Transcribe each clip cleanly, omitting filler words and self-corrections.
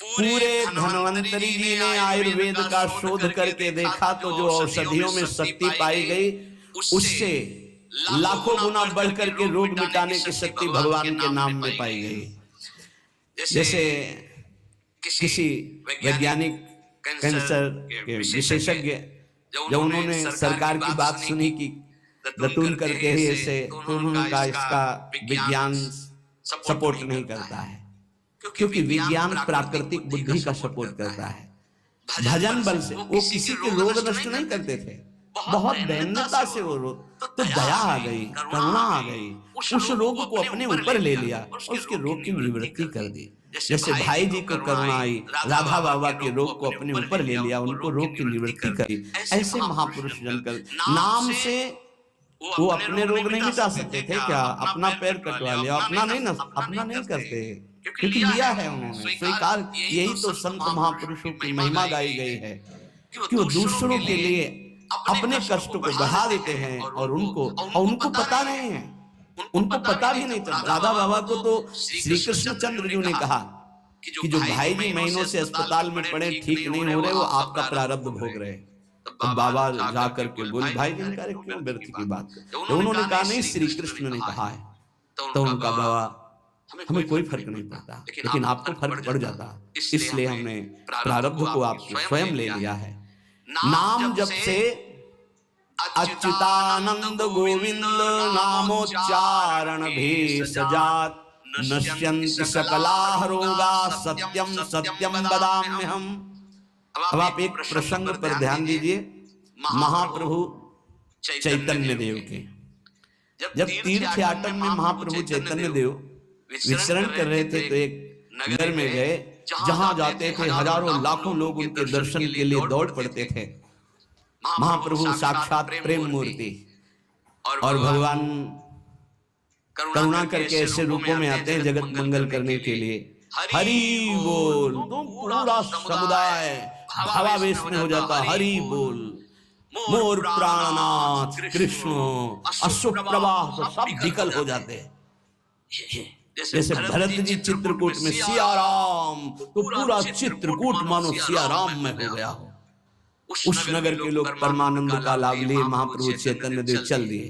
पूरे धन्वंतरी जी ने आयुर्वेद का शोध करके देखा तो जो औषधियों में शक्ति पाई गई उससे लाखों गुना बढ़कर के रोग मिटाने की शक्ति भगवान के नाम में पाई गई। जैसे किसी वैज्ञानिक कैंसर के विशेषज्ञ जब उन्होंने सरकार की बात सुनी कि दतून करके ही ऐसे, तो उन्होंने कहा इसका विज्ञान सपोर्ट नहीं करता है, क्योंकि विज्ञान प्राकृतिक बुद्धि का सपोर्ट करता है। भजन बल से वो किसी के रोग नष्ट नहीं करते थे, बहुत दयनीयता से वो रोग, तो दया आ गई, करुणा आ गई, उस रोग को अपने ऊपर ले लिया और उसके रोग की निवृत्ति कर दी। जैसे भाई जी को करुणा आई, राधा बाबा के रोग को अपने ऊपर ले लिया, उनको रोग की निवृत्ति करी। ऐसे महापुरुष जनकर नाम से वो अपने रोग नहीं मिटा सकते थे क्या? अपना पैर कटवा लिया, अपना नहीं करते, क्योंकि लिया है उन्होंने स्वीकार। यही तो संत महापुरुषों की महिमा गाई गई है कि वो दूसरों के लिए अपने कष्ट को बढ़ा देते हैं और उनको पता नहीं है, उनको पता भी नहीं था। राधा बाबा को तो श्री कृष्ण चंद्र जी ने कहा कि जो भाई जी महीनों से अस्पताल में पड़े, ठीक नहीं हो रहे, वो आपका प्रारब्ध भोग रहे। तो बाबा जाकर के बोले भाई जी ने कहा क्यों व्यर्थ की बात कर, तो उन्होंने कहा नहीं श्री कृष्ण ने कहा है। तो उनका बाबा हमें कोई फर्क नहीं पड़ता, लेकिन आपको फर्क पड़ जाता, इसलिए हमने प्रारब्ध को आपको स्वयं ले लिया है। नाम जब से अच्युतानंद गोविंद नामोच्चारण भेषजात नश्यन्ति सकला रोगा सत्यम सत्यम वदाम्यहम्। अब आप एक प्रसंग पर ध्यान दीजिए, महाप्रभु चैतन्य देव के जब तीर्थ याटन में महाप्रभु चैतन्य देव विचरण कर रहे थे तो एक नगर में गए जहां जाते थे हजारों लाखों लोग उनके दर्शन के लिए दौड़ पड़ते थे। महाप्रभु साक्षात प्रेम मूर्ति और भगवान करुणा करके ऐसे रूपों में आते हैं जगत मंगल करने के लिए। हरि बोल, तो पूरा समुदाय भावावेश में हो जाता, हरि बोल, मोर प्राणनाथ कृष्ण, अश्रु प्रवाह तो सब विकल हो जाते हैं। जैसे भरत जी चित्रकूट में सिया राम, तो पूरा चित्रकूट मानो सिया राम में हो गया हो। उस नगर के लोग परमानंद का लाभ लिए महाप्रभु चैतन्य देव चल दिए।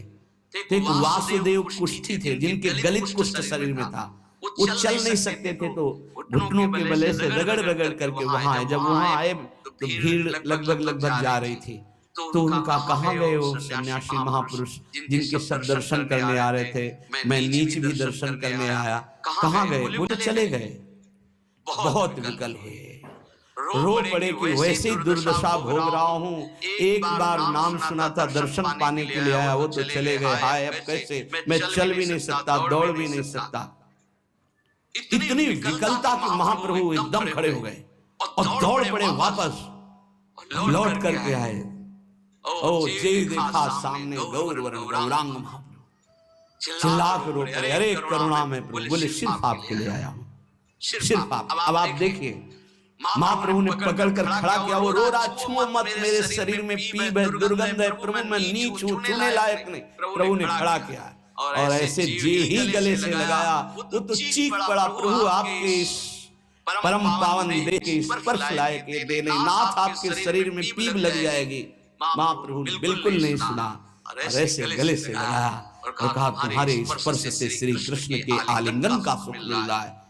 तो एक वासुदेव कुष्ठी थे जिनके गलित कुष्ठ शरीर में था, वो चल नहीं सकते थे, तो घुटनों के बले से रगड़ रगड़ करके वहां आए। जब वहां आए तो भीड़ लगभग जा रही थी, तो उनका कहाँ गए वो सन्यासी महापुरुष जिनके सब दर्शन करने आ रहे थे, मैं नीच भी दर्शन करने आया, कहाँ गए? वो तो चले गए, बहुत विकल हुए, रो पड़े कि वैसे ही दुर्दशा भोग रहा हूँ, एक बार नाम सुना था, दर्शन पाने के लिए आया, वो तो चले गए, हाय अब कैसे, मैं चल भी नहीं सकता, दौड़ भी नहीं सकता। इतनी विकलता कि महाप्रभु एकदम खड़े हो गए और दौड़ पड़े, वापस लौट करके आए। ओ जे देखा सामने गौर वर्ण गौरांग महाप्रभु, चिल्ला के रो पड़े, अरे करुणा में प्रभु। बोले सिर्फ आपके लिए आया हूँ, सिर्फ आप। अब आप देखिए महाप्रभु ने पकड़ कर खड़ा किया, वो रो रहा, छुओ मत, मेरे शरीर में पीप है, दुर्गंध है, प्रभु मैं नीच हूँ, छूने लायक नहीं। प्रभु ने खड़ा किया और ऐसे जे ही गले से लगाया वो तो चीख पड़ा, प्रभु आपके इस परम पावन देह के स्पर्श लायक ये देह नहीं, नाथ आपके शरीर में पीप लग जाएगी। महाप्रभु ने बिल्कुल नहीं सुना और ऐसे गले से लगाया और कहा तुम्हारे स्पर्श से श्री कृष्ण के आलिंगन का सुख मिल रहा है।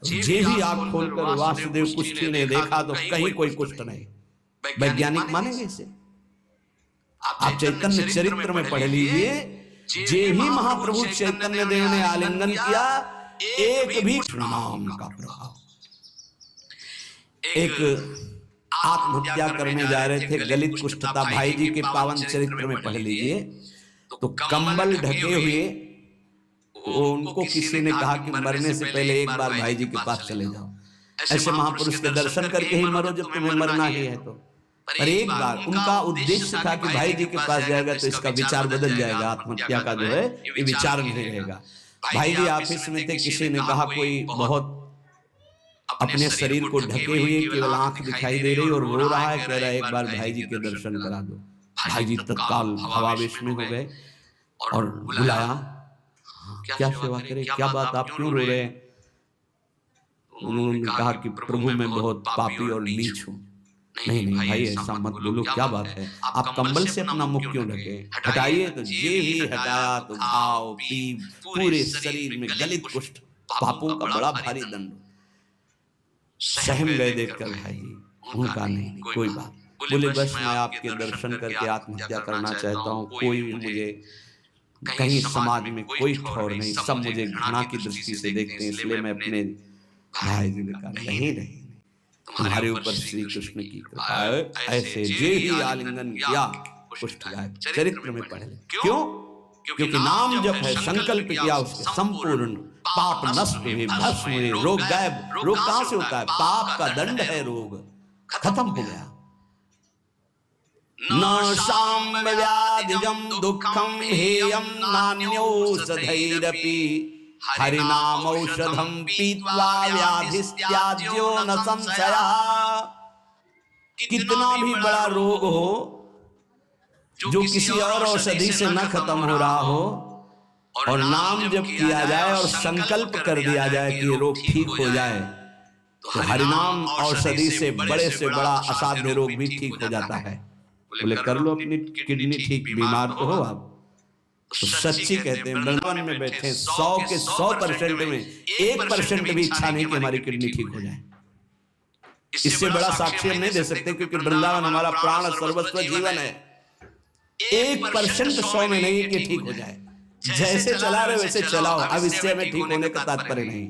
जे ही आंख खोलकर वासुदेव कुष्ठी ने देखा तो कहीं कोई कुष्ठ नहीं। वैज्ञानिक मानेंगे इसे? आप चैतन्य चरित्र में पढ़ लीजिए, जे ही महाप्रभु चैतन्य देव ने आलिंगन किया, एक भी नाम का प्रभाव। एक आत्महत्या करने जा रहे थे, गलित कुष्ठता, भाई जी के पावन चरित्र में पढ़ लीजिए, तो कंबल ढके हुए उनको किसी ने कहा कि मरने से पहले एक बार भाई जी के पास चले जाओ, ऐसे महापुरुष के दर्शन करके ही मरो जब तुम्हें मरना ही है तो। पर एक बार उनका उद्देश्य था कि भाई जी के पास जाएगा तो इसका विचार बदल जाएगा, आत्महत्या का जो है ये विचार नहीं रहेगा। भाई जी ऑफिस में थे, किसी ने कहा कोई बहुत अपने शरीर को ढके हुए केवल आंख दिखाई दे रही और रो रहा है, कह रहा है एक बार भाई जी के दर्शन करा दो। भाई जी तत्काल भावावेश में हो गए और बुलाया, क्या सेवा करे, क्या बात, आप क्यों रो रहे हैं? उन्होंने कहा कि प्रभु मैं बहुत पापी और नीच हूँ। नहीं नहीं भाई ऐसा मत बोलो, क्या बात है, आप कंबल से अपना मुख क्यों ढके, हटाइए। तो ये भी हटाया तो घाव पीप पूरे शरीर में गलित कुष्ठ, पापों का बड़ा भारी दंड। सहम गए देखकर भाई जी। उनका नहीं कोई बात, बोले बस मैं आपके दर्शन करके आत्महत्या करना चाहता हूँ, कोई भी मुझे कहीं समाज में कोई ठौर नहीं, सब मुझे घृणा की दृष्टि से देखते हैं, इसलिए मैं अपने भाई जी ने कहा नहीं नहीं, तुम्हारे ऊपर श्री कृष्ण की कृपा है, ऐसे जे ही आलिंगन किया कुष्ठ गायब। चरित्र में पढ़ ले, क्यों? क्योंकि नाम जब है संकल्प किया उसके संपूर्ण पाप नष्ट हुए, भस्म हुए, रोग गायब। रोग कहां से होता है? पाप का दंड है रोग, खत्म हो गया। न शाम व्याधिजम दुखम हेयम नान्योषधैरपि हरिनाम औषधम पीत्वा व्याधिस्त्याज्यो न संशयः। कितना भी बड़ा रोग हो जो किसी और औषधि से न खत्म हो रहा हो, और नाम जब किया जाए और संकल्प कर दिया जाए कि ये रोग ठीक हो जाए, तो हरिनाम औषधि से बड़ा असाध्य रोग भी ठीक हो जाता है। बोले कर लो अपनी किडनी ठीक, बीमार तो हो आप, तो सच्ची कहते हैं वृंदावन में बैठे 100 के 100% में 1% भी इच्छा नहीं कि हमारी किडनी ठीक हो जाए। इससे बड़ा साक्षी हम नहीं दे सकते, क्योंकि वृंदावन हमारा प्राण सर्वस्व जीवन है। 1% 100 में नहीं कि ठीक हो जाए, जैसे चला रहे वैसे चलाओ। अब इससे हमें ठीक होने का तात्पर्य नहीं,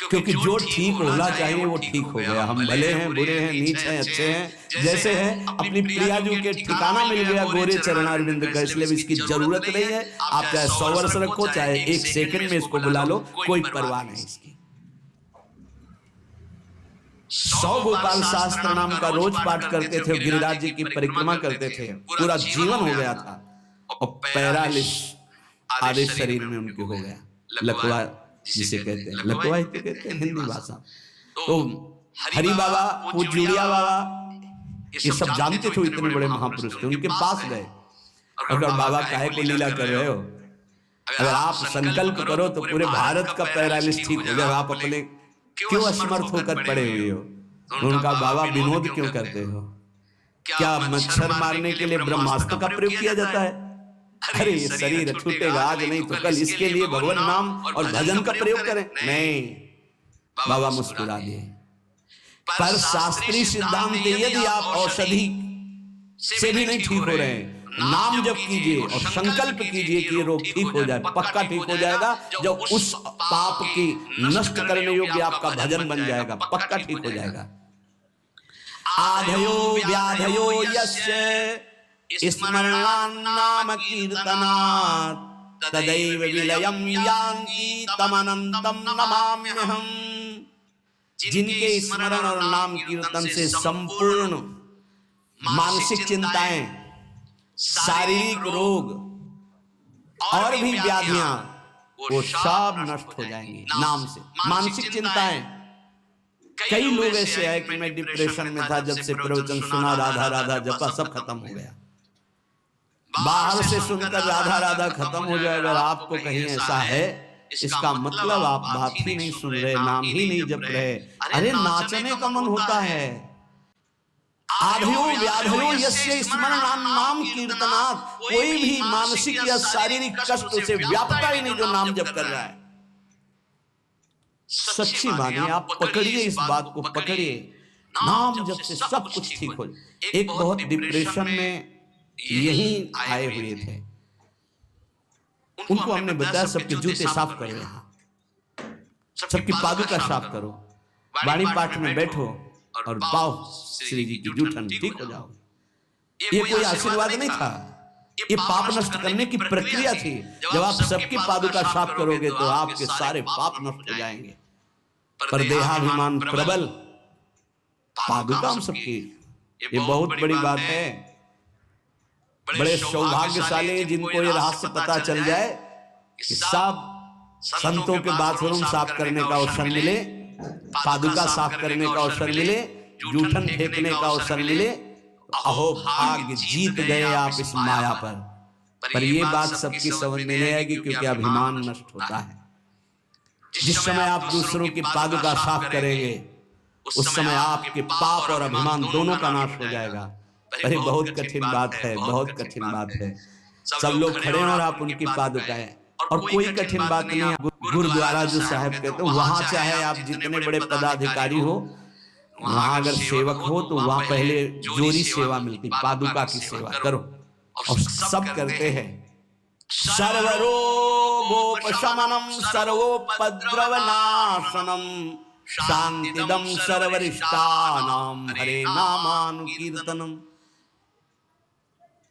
क्योंकि जो ठीक होना चाहिए वो ठीक हो गया। हम भले हैं, बुरे हैं, नीच हैं, अच्छे हैं, जैसे हैं। अपनी प्रियाजू के ठिकाना मिल गया गोरे चरणारविंद का, इसलिए इसकी जरूरत नहीं है। आप चाहे 100 वर्ष रखो, चाहे 1 सेकंड में इसको बुला लो, कोई परवाह नहीं इसकी। 100 गोपाल शास्त्र नाम का रोज पाठ करते थे, गिरिराज जी की परिक्रमा करते थे, पूरा जीवन हो गया था, और पैरालिस आधे शरीर में उनके हो गया। लकवा जिसे कहते हैं, लकवा ही तो कहते हैं हिंदी भाषा। तो हरि बाबा, पूज्यूड़िया बाबा, ये सब जानते थे, इतने बड़े महापुरुष थे। उनके पास गए, अगर बाबा काहे को लीला कर रहे हो, अगर आप संकल्प करो तो पूरे भारत का पैरालिस ठीक हो जाएगा, आप अपने क्यों असमर्थ होकर पड़े हुए हो? उनका बाबा विनोद क्यों करते हो? क्या मच्छर मारने के लिए ब्रह्मास्त्र का प्रयोग किया जाता है? अरे ये शरीर छूटेगा आज नहीं तो कल, इसके लिए भगवान नाम और भजन का प्रयोग करें? नहीं, बाबा मुस्कुरा दिए। पर शास्त्रीय सिद्धांत, यदि आप औषधि से भी नहीं ठीक हो रहे हैं, नाम जप कीजिए और संकल्प कीजिए कि ये रोग ठीक हो जाए, पक्का ठीक हो जाएगा। जब उस पाप की नष्ट करने योग्य आपका भजन बन जाएगा, पक्का ठीक हो जाएगा। आधयो व्याधयो यस्य स्मरणान्नाम कीर्तनात् तदैव विलयं यान्ति तमनन्तं नमाम्यहम्। जिनके स्मरण और नाम कीर्तन से संपूर्ण मानसिक चिंताएं, शारीरिक रोग और भी व्याधियां वो सब नष्ट हो जाएंगी नाम से। मानसिक चिंताएं, कई लोग ऐसे हैं कि मैं डिप्रेशन में था, जब से प्रवचन सुना राधा राधा जपा सब खत्म हो गया। बाहर से सुनकर राधा राधा खत्म हो जाए, अगर आपको कहीं ऐसा है, इसका मतलब आप बात ही नहीं सुन रहे, नाम ही नहीं जप रहे। अरे नाचने का मन होता है। आधयो व्याधयो यस्य स्मरणान्नाम कीर्तनात्, कोई भी मानसिक या शारीरिक कष्ट से व्यापता ही नहीं जो नाम जप कर रहा है। सच्ची मानिए, आप पकड़िए इस बात को, पकड़िए, नाम जप से सब कुछ ठीक हो। एक बहुत डिप्रेशन में यही आए हुए थे, उनको हमने बताया सबके जूते साफ करो, सबकी पादुका साफ करो, वाणी पाठ में बैठो और पाओ श्री जी की जूठन, ठीक हो जाओ। ये कोई आशीर्वाद नहीं था, ये पाप नष्ट करने की प्रक्रिया थी। जब आप सबकी पादुका साफ करोगे तो आपके सारे पाप नष्ट हो जाएंगे। पर देहाभिमान प्रबल, पादुका हम सबकी, ये बहुत बड़ी बात है। बड़े सौभाग्यशाली जिनको ये रहस्य पता चल जाए कि सब संतों के बाथरूम साफ करने का अवसर मिले, पादुका साफ करने का अवसर मिले, जूठन फेंकने का अवसर मिले, अहो भाग्य, जीत गए आप इस माया पर। पर ये बात सबकी समझ में नहीं आएगी, क्योंकि अभिमान नष्ट होता है। जिस समय आप दूसरों की पादुका साफ करेंगे उस समय आपके पाप और अभिमान दोनों का नाश हो जाएगा। अरे बहुत कठिन बात है, बहुत कठिन बात है। सब लोग खड़े हैं और आप उनकी पादुकाएं, और कोई कठिन बात नहीं। गुरुद्वारा जो साहब कहते हैं वहां चाहे आप जितने बड़े पदाधिकारी हो, वहां अगर सेवक हो तो वहां पहले जोरी सेवा मिलती, पादुका की सेवा करो, और सब करते हैं। सर्वरोगोपशमनम सर्वोपद्रवनाशनम शांतिदम सर्वरिष्टानाम हरे नामानुकीर्तनम।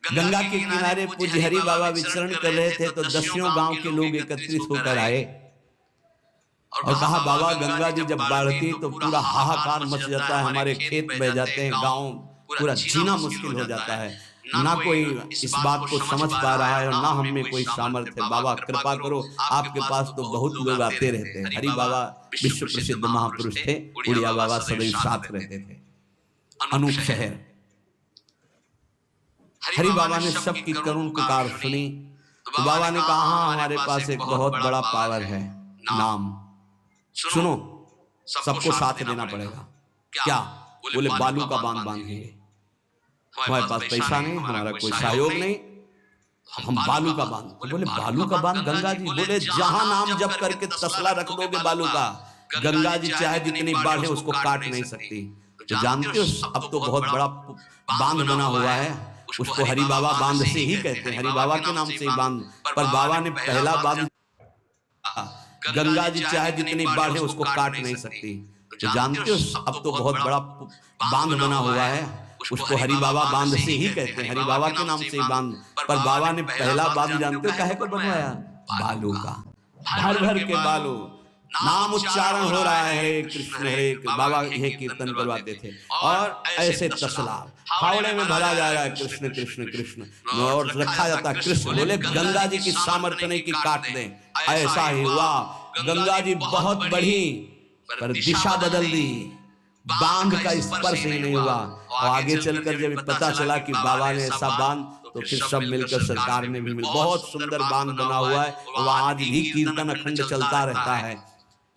गंगा के किनारे पूज्य हरि बाबा विचरण कर रहे थे तो 10 गांव के लोग एकत्रित होकर आए और कहा, बाबा गंगा जी जब बढ़ती तो पूरा हाहाकार मच जाता है, हमारे खेत बह जाते हैं, गांव पूरा जीना मुश्किल हो जाता है, ना कोई इस बात को समझ पा रहा है और ना हम में कोई सामर्थ्य है। बाबा कृपा करो, आपके पास तो बहुत लोग आते रहते हैं। हरि बाबा विश्व प्रसिद्ध महापुरुष थे, उड़िया बाबा सदैव साथ रहते थे। अनूप शहर हरि बाबा ने सबकी करुण पुकार सुनी तो बाबा ने कहा, हाँ हमारे पास एक बहुत बड़ा पावर है, नाम सुनो, सबको साथ देना पड़ेगा। क्या? बोले बालू का बांध बांधेंगे। हमारे पास पैसा नहीं, हमारा कोई सहयोग नहीं, हम बालू का बांध। बोले बालू का बांध गंगा जी? बोले जहां नाम जप करके तसला रख दोगे बालू का, गंगा जी चाहे जितनी बाढ़े उसको काट नहीं सकती। तो जानते हो अब तो बहुत बड़ा बांध बना हुआ है, उसको हरि बाबा बांध से ही कहते हैं, हरि बाबा के नाम से ही बांध। पर बाबा ने पहला बांध, गंगा जी चाहे जितनी बाढ़े उसको काट नहीं सकती। तो जानते हो अब तो बहुत बड़ा बांध बना हुआ है, उसको हरि बाबा बांध से ही कहते हैं, हरि बाबा के नाम से ही बांध। पर बाबा ने पहला बांध जानते हो काहे को बनवाया? बालू का, भर भर के बालू, नाम उच्चारण हो रहा है हरे कृष्ण हरे कृष्ण। बाबा यह कीर्तन करवाते थे और ऐसे तसला फावड़े में भरा जा रहा है कृष्ण कृष्ण कृष्ण, और रखा जाता कृष्ण। बोले गंगा जी की सामर्थ्य नहीं कि काट दें। ऐसा ही हुआ, गंगा जी बहुत बढ़ी पर दिशा बदल दी, बांध का स्पर्श ही नहीं हुआ। और आगे चलकर जब पता चला कि बाबा ने ऐसा बांध, तो फिर सब मिलकर सरकार ने भी बहुत सुंदर बांध बना हुआ है, वहां आज भी कीर्तन अखंड चलता रहता है।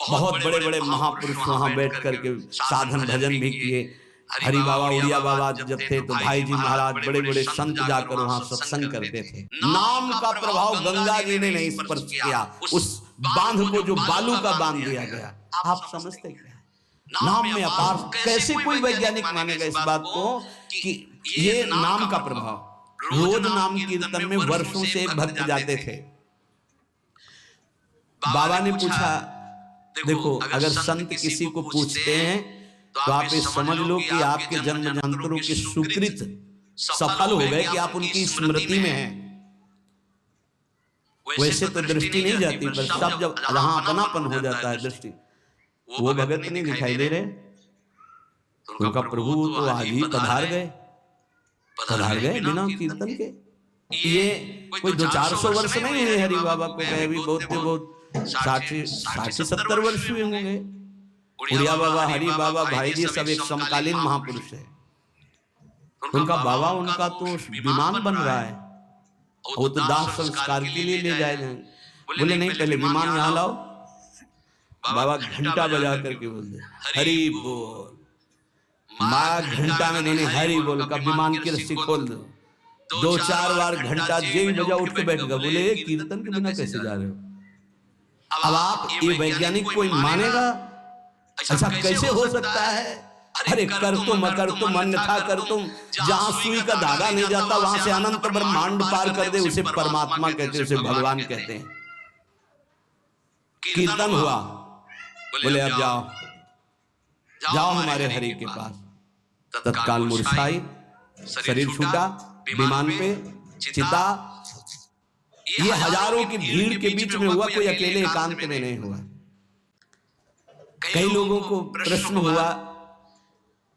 बहुत बड़े बड़े महापुरुष वहां बैठ करके साधन भजन भी किए। हरि बाबा उड़िया बाबा जब थे तो भाई जी महाराज बड़े बड़े संत जाकर वहां सत्संग करते थे। नाम का प्रभाव गंगा जी ने नहीं स्पर्श किया, उस बांध को जो बालू का बांध दिया गया। आप समझते क्या? नाम में अपार। कैसे कोई वैज्ञानिक मानेगा इस बात को कि ये नाम का प्रभाव। रोज नाम कीर्तन में वर्षों से भक्त जाते थे। बाबा ने पूछा, देखो अगर संत किसी को पूछते हैं तो आप ये समझ लो कि आपके जन्म जन्मांतरों के सुकृत सफल हो गए कि आप उनकी स्मृति में हैं। वैसे तो दृष्टि नहीं जाती, पर सब जब जहां अपनापन हो जाता है दृष्टि, वो भगत नहीं दिखाई दे रहे, उनका प्रभु तो आज ही पधार गए बिना कीर्तन के। ये कोई 200-400 वर्ष नहीं है हरि बाबा को गए, भी बहुत 60-70 वर्ष हुए होंगे। उड़िया बाबा, हरि बाबा, भाई जी सब एक समकालीन महापुरुष है। उनका बाबा, उनका तो विमान बन रहा है, वो तो दाह संस्कार के लिए ले जाए जाएंगे। बोले नहीं, पहले विमान यहाँ लाओ। बाबा घंटा बजा करके बोलते हरि बोल, माँ घंटा में नहीं हरि बोल का विमान की रस्सी खोल दो। 2-4 बार घंटा जे बजा उठ के बैठ गया। बोले कीर्तन के बिना कैसे जा रहे हो? अब आप ये वैज्ञानिक कोई मानेगा? अच्छा कैसे हो सकता है? अरे कर तुम अकर तुम अन्यथा कर तुम, जहां सुई का धागा नहीं जाता वहां से अनंत ब्रह्मांड पार कर दे, उसे परमात्मा कहते हैं, उसे भगवान कहते हैं। कीर्तन हुआ, बोले अब जाओ हमारे हरि के पास। तत्काल मुरझाई, शरीर छूटा, विमान पे चिता। ये हजारों की भीड़ के बीच में हुआ, कोई अकेले एकांत में नहीं हुआ। कई लोगों को प्रश्न हुआ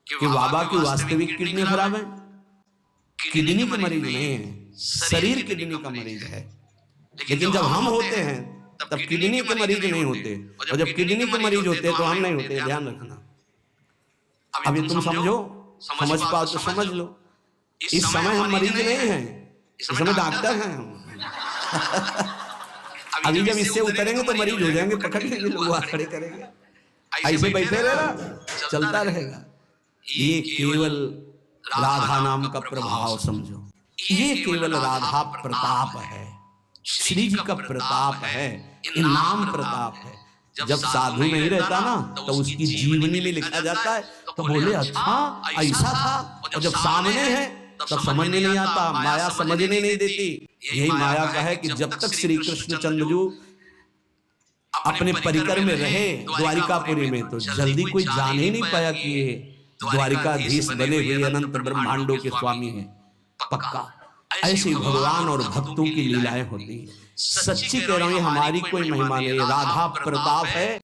कि बाबा की वास्तविक किडनी खराब है। किडनी के मरीज नहीं है, शरीर किडनी का मरीज है। लेकिन जब हम होते हैं तब किडनी के मरीज नहीं होते, और जब किडनी के मरीज होते हैं तो हम नहीं होते। ध्यान रखना। अभी तुम समझो, समझ पाओ तो समझ लो। इस समय हम मरीज नहीं हैं, इस समय डॉक्टर हैं हम। अभी जब इससे उतरेंगे तो मरीज हो जाएंगे, पकड़ लेंगे लोग, वहां खड़े करेंगे, ऐसे बैठे रहना, चलता रहेगा। ये केवल राधा नाम का प्रभाव समझो, ये केवल राधा प्रताप है, श्री जी का प्रताप है, इनाम प्रताप है। जब साधु नहीं रहता ना तो उसकी जीवनी में लिखा जाता है तो बोले अच्छा ऐसा था, और जब सामने है तब समझ में नहीं आता, माया समझने नहीं देती। यही माया का है कि जब तक श्री कृष्ण चंद्रजू अपने परिकर में रहे द्वारिकापुरी में तो जल्दी कोई जान ही नहीं पाया कि ये द्वारिकाधीश बने हुए अनंत ब्रह्मांडों के स्वामी हैं। पक्का ऐसी भगवान और भक्तों की लीलाएं होती हैं। सच्ची कह रहा हूं, ये हमारी कोई महिमा नहीं, राधा प्रताप है।